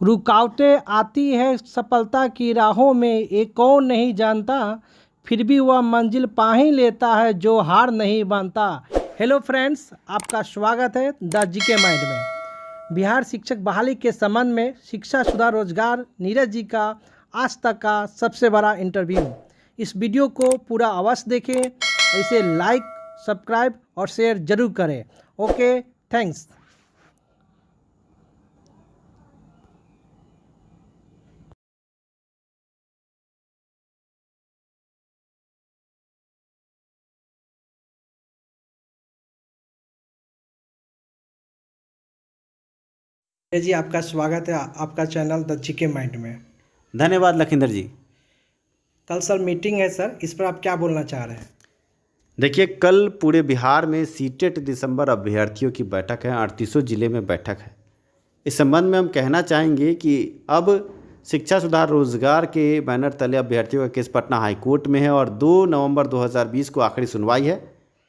रुकावटें आती है सफलता की राहों में, ये कौन नहीं जानता, फिर भी वह मंजिल पा ही लेता है जो हार नहीं मानता। हेलो फ्रेंड्स, आपका स्वागत है द जीके माइंड में। बिहार शिक्षक बहाली के संबंध में शिक्षा सुधार रोजगार नीरज जी का आज तक का सबसे बड़ा इंटरव्यू। इस वीडियो को पूरा अवश्य देखें, इसे लाइक, सब्सक्राइब और शेयर जरूर करें। Okay, thanks. जी, आपका स्वागत है आपका चैनल द जीके माइंड में। धन्यवाद लखिंदर जी। कल सर मीटिंग है सर, इस पर आप क्या बोलना चाह रहे हैं? देखिए, कल पूरे बिहार में सीटेट दिसंबर अभ्यर्थियों की बैठक है, 38 जिले में बैठक है। इस संबंध में हम कहना चाहेंगे कि अब शिक्षा सुधार रोजगार के बैनर तले अभ्यर्थियों का केस पटना हाईकोर्ट में है और 2 नवंबर 2020 को आखिरी सुनवाई है।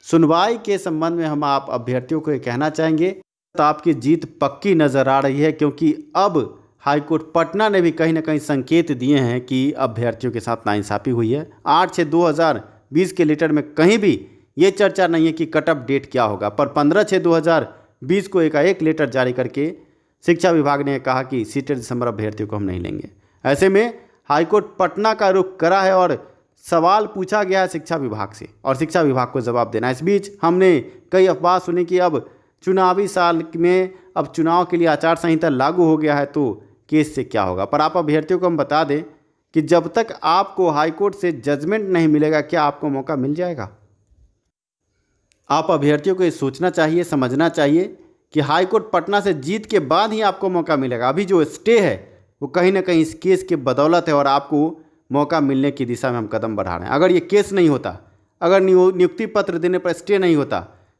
सुनवाई के संबंध में हम आप अभ्यर्थियों को ये कहना चाहेंगे तो आपकी जीत पक्की नज़र आ रही है, क्योंकि अब हाईकोर्ट पटना ने भी कहीं ना कहीं संकेत दिए हैं कि अभ्यर्थियों के साथ नाइंसाफ़ी हुई है। 8/6/2020 के लेटर में कहीं भी ये चर्चा नहीं है कि कट ऑफ डेट क्या होगा, पर 15/6/2020 को एक लेटर जारी करके शिक्षा विभाग ने कहा कि सीटेट दिसंबर अभ्यर्थियों को हम नहीं लेंगे। ऐसे में हाईकोर्ट पटना का रुख करा है और सवाल पूछा गया है शिक्षा विभाग से और शिक्षा विभाग को जवाब देना। इस बीच हमने कई अफवाह सुनी कि अब चुनावी साल में अब चुनाव के लिए आचार संहिता लागू हो गया है तो केस से क्या होगा। पर आप अभ्यर्थियों को हम बता दें कि जब तक आपको हाईकोर्ट से जजमेंट नहीं मिलेगा, क्या आपको मौका मिल जाएगा? आप अभ्यर्थियों को ये सोचना चाहिए, समझना चाहिए कि हाईकोर्ट पटना से जीत के बाद ही आपको मौका मिलेगा। अभी जो स्टे है वो कहीं ना कहीं इस केस के बदौलत है और आपको मौका मिलने की दिशा में हम कदम बढ़ा रहे हैं। अगर ये केस नहीं होता, अगर नियुक्ति पत्र देने पर स्टे नहीं होता,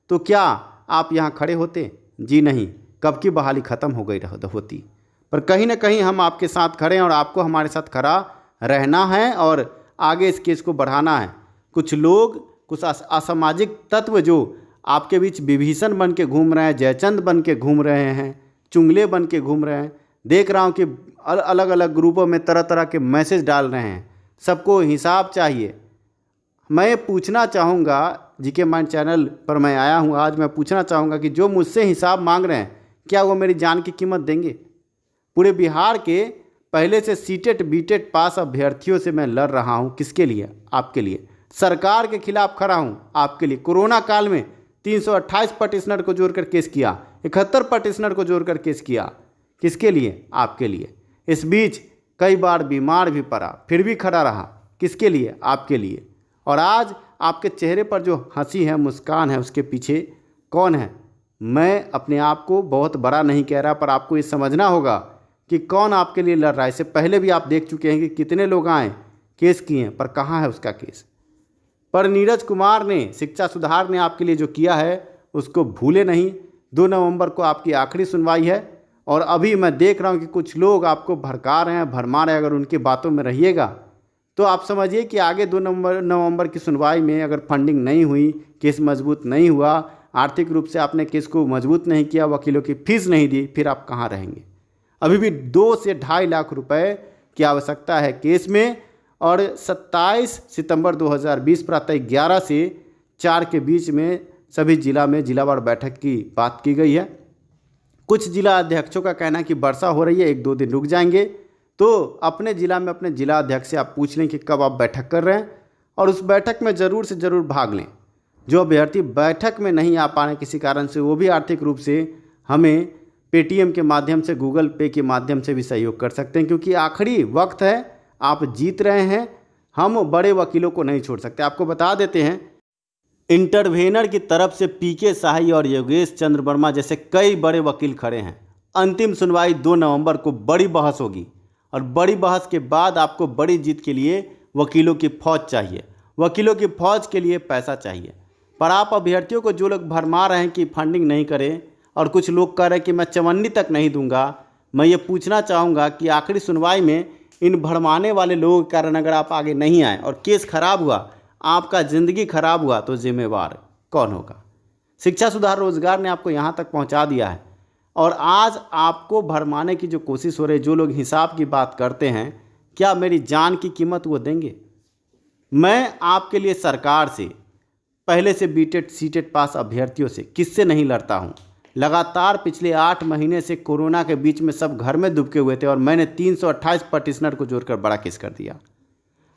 तो क्या आप यहाँ खड़े होते? जी नहीं, कब की बहाली ख़त्म हो गई होती। पर कहीं ना कहीं हम आपके साथ खड़े हैं और आपको हमारे साथ खड़ा रहना है और आगे इस केस को बढ़ाना है। कुछ लोग, कुछ असामाजिक तत्व जो आपके बीच विभीषण बन के घूम रहे हैं, जयचंद बन के घूम रहे हैं, चुंगले बन के घूम रहे हैं, देख रहा हूँ कि अलग अलग ग्रुपों में तरह तरह के मैसेज डाल रहे हैं। सबको हिसाब चाहिए। मैं पूछना चाहूँगा, जीके माइंड चैनल पर मैं आया हूँ आज, मैं पूछना चाहूँगा कि जो मुझसे हिसाब मांग रहे हैं, क्या वो मेरी जान की कीमत देंगे? पूरे बिहार के पहले से सीटेट बीटेट पास अभ्यर्थियों से मैं लड़ रहा हूँ। किसके लिए? आपके लिए। सरकार के खिलाफ खड़ा हूँ आपके लिए। कोरोना काल में 328 पटिशनर को जोड़कर केस किया, 71 पटिशनर को जोड़कर केस किया। किसके लिए? आपके लिए। इस बीच कई बार बीमार भी पड़ा, फिर भी खड़ा रहा। किसके लिए? आपके लिए। और आज आपके चेहरे पर जो हंसी है, मुस्कान है, उसके पीछे कौन है? मैं अपने आप को बहुत बड़ा नहीं कह रहा, पर आपको ये समझना होगा कि कौन आपके लिए लड़ रहा है। इससे पहले भी आप देख चुके हैं कि कितने लोग आए, केस किए हैं, पर कहाँ है उसका केस? पर नीरज कुमार ने, शिक्षा सुधार ने आपके लिए जो किया है उसको भूले नहीं। 2 नवंबर को आपकी आखिरी सुनवाई है और अभी मैं देख रहा हूँ कि कुछ लोग आपको भड़का रहे हैं, भरमा रहे हैं। अगर उनकी बातों में रहिएगा तो आप समझिए कि आगे 2 नवंबर की सुनवाई में अगर फंडिंग नहीं हुई, केस मजबूत नहीं हुआ, आर्थिक रूप से आपने केस को मजबूत नहीं किया, वकीलों की फीस नहीं दी, फिर आप कहाँ रहेंगे? अभी भी 2 से 2.5 लाख रुपए की आवश्यकता है केस में। और 27 सितंबर 2020 प्रातः 11 से 4 के बीच में सभी जिला में जिलावार बैठक की बात की गई है। कुछ जिला अध्यक्षों का कहना है कि वर्षा हो रही है, 1-2 दिन रुक जाएंगे। तो अपने ज़िला में अपने जिला अध्यक्ष से आप पूछ लें कि कब आप बैठक कर रहे हैं और उस बैठक में ज़रूर से ज़रूर भाग लें। जो अभ्यर्थी बैठक में नहीं आ पा रहे किसी कारण से, वो भी आर्थिक रूप से हमें पेटीएम के माध्यम से, गूगल पे के माध्यम से भी सहयोग कर सकते हैं, क्योंकि आखिरी वक्त है। आप जीत रहे हैं, हम बड़े वकीलों को नहीं छोड़ सकते। आपको बता देते हैं, इंटरवेनर की तरफ से पीके शाही और योगेश चंद्र वर्मा जैसे कई बड़े वकील खड़े हैं। अंतिम सुनवाई 2 नवंबर को बड़ी बहस होगी और बड़ी बहस के बाद आपको बड़ी जीत के लिए वकीलों की फौज चाहिए। वकीलों की फौज के लिए पैसा चाहिए। पर आप अभ्यर्थियों को जो लोग भरमा रहे हैं कि फंडिंग नहीं करें और कुछ लोग कह रहे हैं कि मैं चवन्नी तक नहीं दूंगा, मैं ये पूछना चाहूँगा कि आखिरी सुनवाई में इन भरमाने वाले लोगों के कारण अगर आप आगे नहीं आए और केस खराब हुआ, आपका ज़िंदगी खराब हुआ, तो जिम्मेवार कौन होगा? शिक्षा सुधार रोजगार ने आपको यहाँ तक पहुँचा दिया है। और आज आपको भरमाने की जो कोशिश हो रही है, जो लोग हिसाब की बात करते हैं, क्या मेरी जान की कीमत वो देंगे? मैं आपके लिए सरकार से, पहले से बीटेड सीटेड पास अभ्यर्थियों से किससे नहीं लड़ता हूँ। लगातार पिछले 8 महीने से कोरोना के बीच में सब घर में दुबके हुए थे और मैंने 328 पटिशनर को जोड़कर बड़ा केस कर दिया।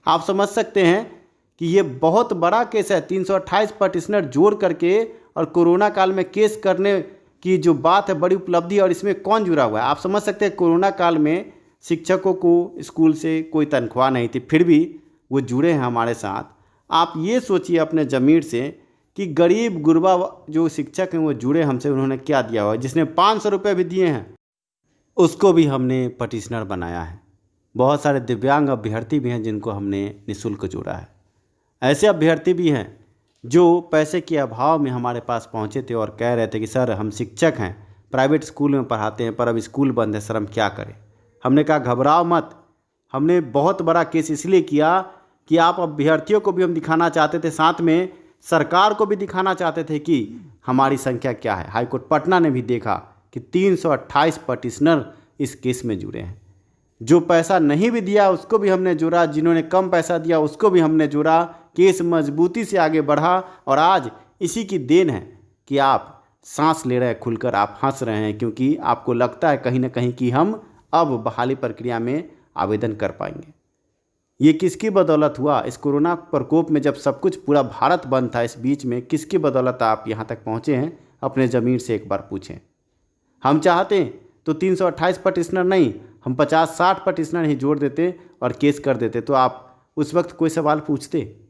आप समझ सकते हैं कि ये बहुत बड़ा केस है। 328 पटिशनर जोड़ करके और कोरोना काल में केस करने की जो बात है, बड़ी उपलब्धि है। और इसमें कौन जुड़ा हुआ है आप समझ सकते हैं। कोरोना काल में शिक्षकों को स्कूल से कोई तनख्वाह नहीं थी, फिर भी वो जुड़े हैं हमारे साथ। आप ये सोचिए अपने ज़मीर से कि गरीब गुरबा जो शिक्षक हैं वो जुड़े हमसे, उन्होंने क्या दिया हुआ है। जिसने 500 रुपये भी दिए हैं उसको भी हमने पटिशनर बनाया है। बहुत सारे दिव्यांग अभ्यर्थी भी हैं जिनको हमने निःशुल्क जोड़ा है। ऐसे अभ्यर्थी भी हैं जो पैसे के अभाव में हमारे पास पहुंचे थे और कह रहे थे कि सर हम शिक्षक हैं, प्राइवेट स्कूल में पढ़ाते हैं, पर अब स्कूल बंद है सर, हम क्या करें। हमने कहा घबराओ मत। हमने बहुत बड़ा केस इसलिए किया कि आप अभ्यर्थियों को भी हम दिखाना चाहते थे, साथ में सरकार को भी दिखाना चाहते थे कि हमारी संख्या क्या है। हाईकोर्ट पटना ने भी देखा कि 328 पटिशनर इस केस में जुड़े हैं। जो पैसा नहीं भी दिया उसको भी हमने जोड़ा, जिन्होंने कम पैसा दिया उसको भी हमने जोड़ा। केस मजबूती से आगे बढ़ा और आज इसी की देन है कि आप सांस ले रहे हैं खुलकर, आप हंस रहे हैं, क्योंकि आपको लगता है कहीं ना कहीं कि हम अब बहाली प्रक्रिया में आवेदन कर पाएंगे। ये किसकी बदौलत हुआ? इस कोरोना प्रकोप में जब सब कुछ पूरा भारत बंद था, इस बीच में किसकी बदौलत आप यहाँ तक पहुँचे हैं? अपने ज़मीर से एक बार पूछें। हम चाहते तो 328 पटिशनर नहीं, हम 50-60 पटिशनर ही जोड़ देते और केस कर देते, तो आप उस वक्त कोई सवाल पूछते।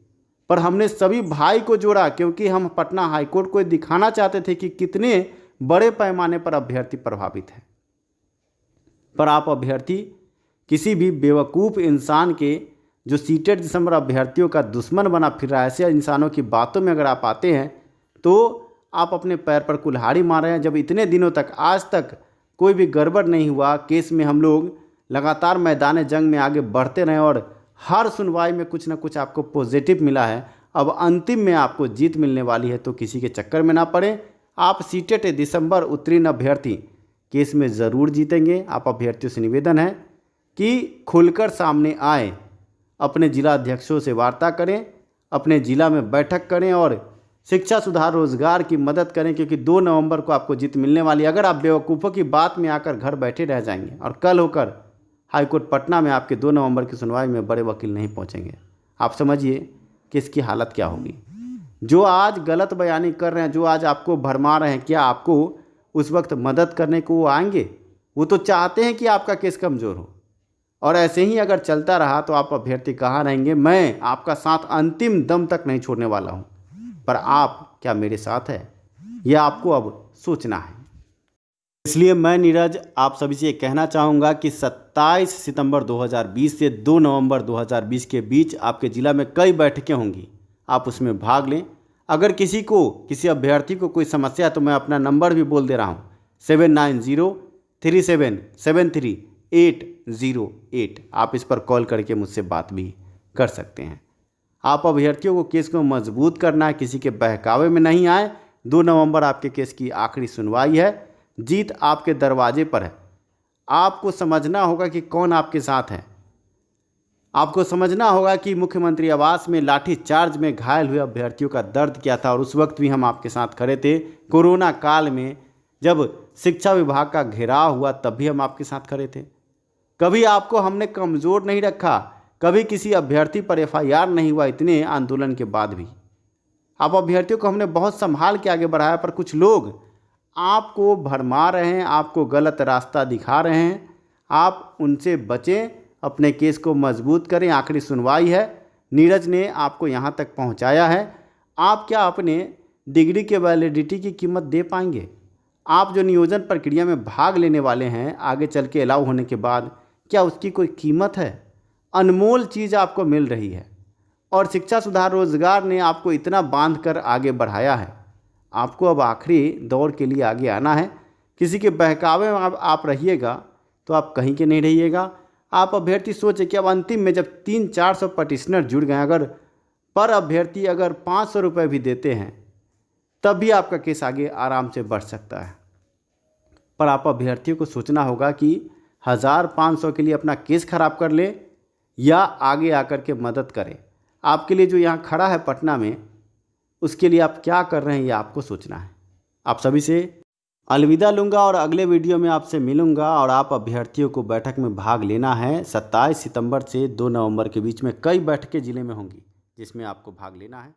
पर हमने सभी भाई को जोड़ा क्योंकि हम पटना हाईकोर्ट को दिखाना चाहते थे कि कितने बड़े पैमाने पर अभ्यर्थी प्रभावित हैं। पर आप अभ्यर्थी किसी भी बेवकूफ़ इंसान के जो सीटेड दिसंबर अभ्यर्थियों का दुश्मन बना फिर रहा है, ऐसे इंसानों की बातों में अगर आप आते हैं तो आप अपने पैर पर कुल्हाड़ी मार रहे हैं। जब इतने दिनों तक आज तक कोई भी गड़बड़ नहीं हुआ, केस में हम लोग लगातार मैदान जंग में आगे बढ़ते रहे और हर सुनवाई में कुछ ना कुछ आपको पॉजिटिव मिला है। अब अंतिम में आपको जीत मिलने वाली है, तो किसी के चक्कर में ना पड़े। आप सीटेड दिसंबर उत्तीर्ण अभ्यर्थी केस में ज़रूर जीतेंगे। आप अभ्यर्थियों से निवेदन है कि खुलकर सामने आए, अपने जिला अध्यक्षों से वार्ता करें, अपने ज़िला में बैठक करें और शिक्षा सुधार रोजगार की मदद करें, क्योंकि 2 नवंबर को आपको जीत मिलने वाली है। अगर आप बेवकूफ़ों की बात में आकर घर बैठे रह जाएंगे और कल होकर हाईकोर्ट पटना में आपके 2 नवंबर की सुनवाई में बड़े वकील नहीं पहुंचेंगे, आप समझिए कि इसकी हालत क्या होगी। जो आज गलत बयानी कर रहे हैं, जो आज आपको भरमा रहे हैं, क्या आपको उस वक्त मदद करने को वो आएंगे? वो तो चाहते हैं कि आपका केस कमज़ोर हो। और ऐसे ही अगर चलता रहा तो आप अभ्यर्थी कहाँ रहेंगे? मैं आपका साथ अंतिम दम तक नहीं छोड़ने वाला हूँ, पर आप क्या मेरे साथ है? यह आपको अब सोचना है। इसलिए मैं नीरज आप सभी से कहना चाहूँगा कि 27 सितंबर 2020 से 2 नवंबर 2020 के बीच आपके ज़िला में कई बैठकें होंगी, आप उसमें भाग लें। अगर किसी अभ्यर्थी को कोई समस्या है तो मैं अपना नंबर भी बोल दे रहा हूँ, 7903773808। आप इस पर कॉल करके मुझसे बात भी कर सकते हैं। आप अभ्यर्थियों को केस को मजबूत करना है, किसी के बहकावे में नहीं आए। 2 नवंबर आपके केस की आखिरी सुनवाई है, जीत आपके दरवाजे पर है। आपको समझना होगा कि कौन आपके साथ है। आपको समझना होगा कि मुख्यमंत्री आवास में लाठी चार्ज में घायल हुए अभ्यर्थियों का दर्द क्या था, और उस वक्त भी हम आपके साथ खड़े थे। कोरोना काल में जब शिक्षा विभाग का घेराव हुआ तब भी हम आपके साथ खड़े थे। कभी आपको हमने कमज़ोर नहीं रखा, कभी किसी अभ्यर्थी पर FIR नहीं हुआ, इतने आंदोलन के बाद भी। आप अभ्यर्थियों को हमने बहुत संभाल के आगे बढ़ाया, पर कुछ लोग आपको भरमा रहे हैं, आपको गलत रास्ता दिखा रहे हैं। आप उनसे बचें, अपने केस को मजबूत करें। आखिरी सुनवाई है, नीरज ने आपको यहाँ तक पहुँचाया है। आप क्या अपने डिग्री के वैलिडिटी की कीमत दे पाएंगे? आप जो नियोजन प्रक्रिया में भाग लेने वाले हैं आगे चल के अलाउ होने के बाद, क्या उसकी कोई कीमत है? अनमोल चीज़ आपको मिल रही है और शिक्षा सुधार रोजगार ने आपको इतना बांध कर आगे बढ़ाया है। आपको अब आखिरी दौर के लिए आगे आना है। किसी के बहकावे में आप रहिएगा तो आप कहीं के नहीं रहिएगा। आप अभ्यर्थी सोचें कि अब अंतिम में जब 300-400 पटिशनर जुड़ गए, अगर पर अभ्यर्थी अगर 500 रुपये भी देते हैं तब भी आपका केस आगे आराम से बढ़ सकता है। पर आप अभ्यर्थियों को सोचना होगा कि 1500 के लिए अपना केस खराब कर ले या आगे आकर के मदद करें। आपके लिए जो यहाँ खड़ा है पटना में, उसके लिए आप क्या कर रहे हैं ये आपको सोचना है। आप सभी से अलविदा लूँगा और अगले वीडियो में आपसे मिलूँगा। और आप अभ्यर्थियों को बैठक में भाग लेना है। 27 सितंबर से 2 नवंबर के बीच में कई बैठकें ज़िले में होंगी जिसमें आपको भाग लेना है।